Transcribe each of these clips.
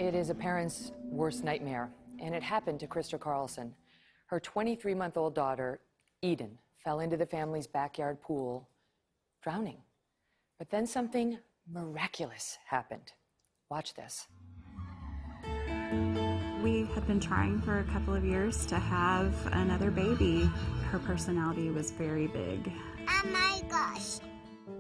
It is a parent's worst nightmare, and it happened to Eden Carlson. Her 23-month-old daughter, Eden, fell into the family's backyard pool, drowning. But then something miraculous happened. Watch this. We had been trying for a couple of years to have another baby. Her personality was very big. Oh my gosh.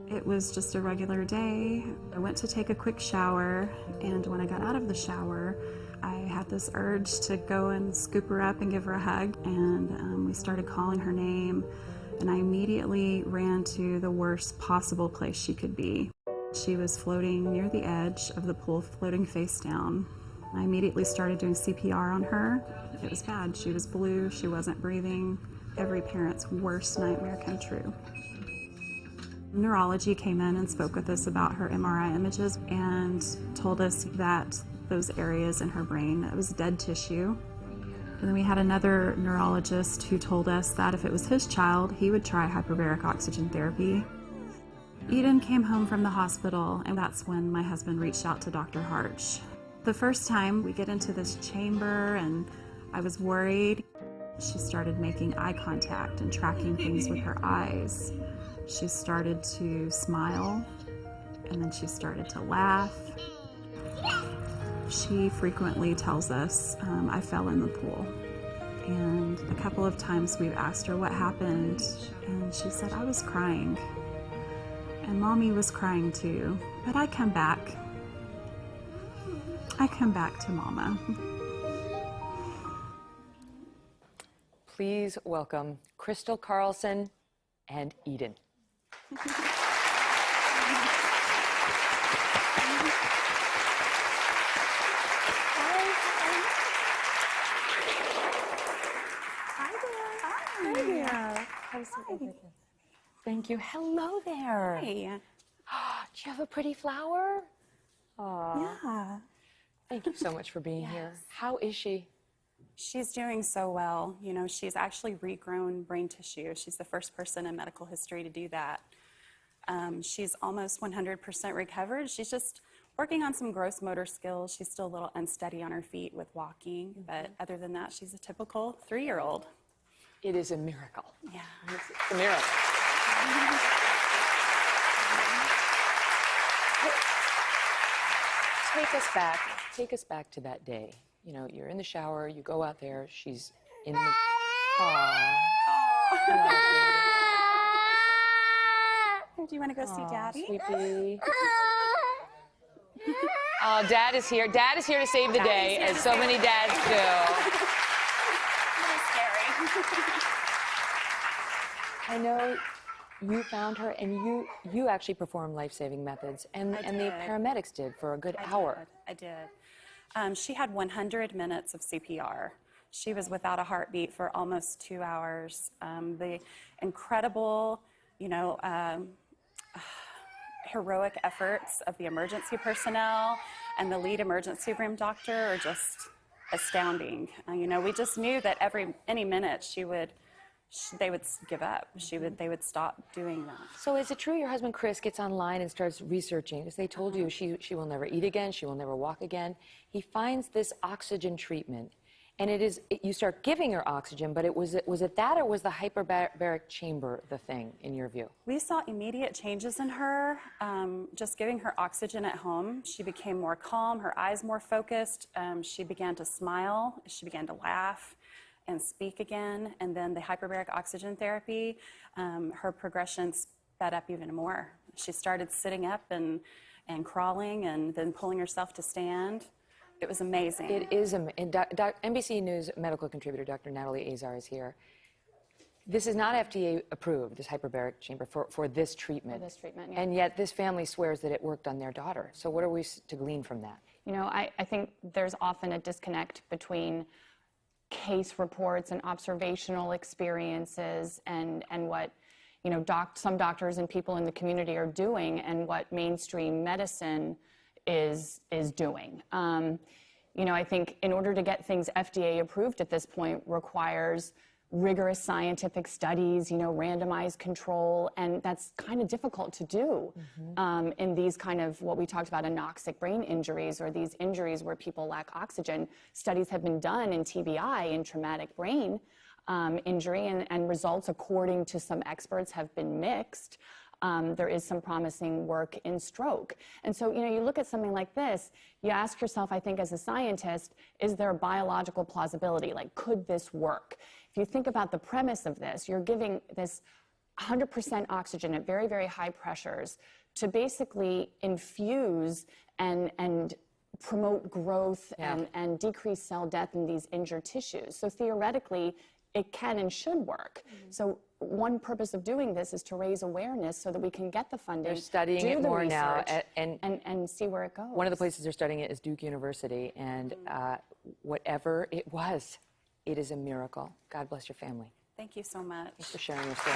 It was just a regular day. I went to take a quick shower, and when I got out of the shower, I had this urge to go and scoop her up and give her a hug, and we started calling her name, and I immediately ran to the worst possible place she could be. She was floating near the edge of the pool, floating face down. I immediately started doing CPR on her. It was bad. She was blue, she wasn't breathing. Every parent's worst nightmare come true. Neurology came in and spoke with us about her MRI images and told us that those areas in her brain, it was dead tissue. And then we had another neurologist who told us that if it was his child, he would try hyperbaric oxygen therapy. Eden came home from the hospital, and that's when my husband reached out to Dr. Harch. The first time we get into this chamber, and I was worried. She started making eye contact and tracking things with her eyes. She started to smile, and then she started to laugh. She frequently tells us, I fell in the pool. And a couple of times we've asked her what happened, and she said, I was crying. And Mommy was crying too, but I come back. I come back to Mama. Please welcome Eden Carlson and Eden. Hi there. Thank you. Hello there. Hey. Do you have a pretty flower? Aww. Yeah. Thank you so much for being here. How is she? She's doing so well. You know, she's actually regrown brain tissue. She's the first person in medical history to do that. She's almost 100% recovered. She's just working on some gross motor skills. She's still a little unsteady on her feet with walking, but other than that, she's a typical 3-year-old. It is a miracle. Yeah. It's a miracle. Take us back to that day. You know, you're in the shower, you go out there, she's in the... Aww. Do you want to go see Daddy? Sweetie. Oh, Dad is here. Dad is here to save the day, as so many dads do. That's scary. I know you found her, and you actually performed life-saving methods, and the paramedics did for a good hour. I did. She had 100 minutes of CPR. She was without a heartbeat for almost 2 hours. The incredible, you know, heroic efforts of the emergency personnel and the lead emergency room doctor are just astounding. You know, we just knew that any minute they would give up. They would stop doing that. So is it true your husband Chris gets online and starts researching? Because they told you she will never eat again, she will never walk again. He finds this oxygen treatment, and you start giving her oxygen, but was it that, or was the hyperbaric chamber the thing, in your view? We saw immediate changes in her. Just giving her oxygen at home, she became more calm, her eyes more focused. She began to smile, she began to laugh and speak again. And then the hyperbaric oxygen therapy, her progression sped up even more. She started sitting up and crawling, and then pulling herself to stand. It was amazing. It is, and NBC News medical contributor Dr. Natalie Azar is here. This is not FDA approved, this hyperbaric chamber, for this treatment. For this treatment, yeah. And yet this family swears that it worked on their daughter. So what are we to glean from that? You know, I think there's often a disconnect between case reports and observational experiences and what, you know, some doctors and people in the community are doing and what mainstream medicine is doing. You know, I think in order to get things FDA approved at this point requires rigorous scientific studies, you know, randomized control, and that's kind of difficult to do in these kind of what we talked about, anoxic brain injuries, or these injuries where people lack oxygen. Studies have been done in TBI, in traumatic brain injury, and results, according to some experts, have been mixed. There is some promising work in stroke. And so, you know, you look at something like this, you ask yourself, I think, as a scientist, is there a biological plausibility? Like, could this work? If you think about the premise of this, you're giving this 100% oxygen at very, very high pressures to basically infuse and promote growth and decrease cell death in these injured tissues. So theoretically, it can and should work. So one purpose of doing this is to raise awareness so that we can get the funding, They're studying do it the more research, now, and see where it goes. one of the places they're studying it is Duke University, and whatever it was, it is a miracle. God bless your family. Thank you so much. Thanks for sharing your story.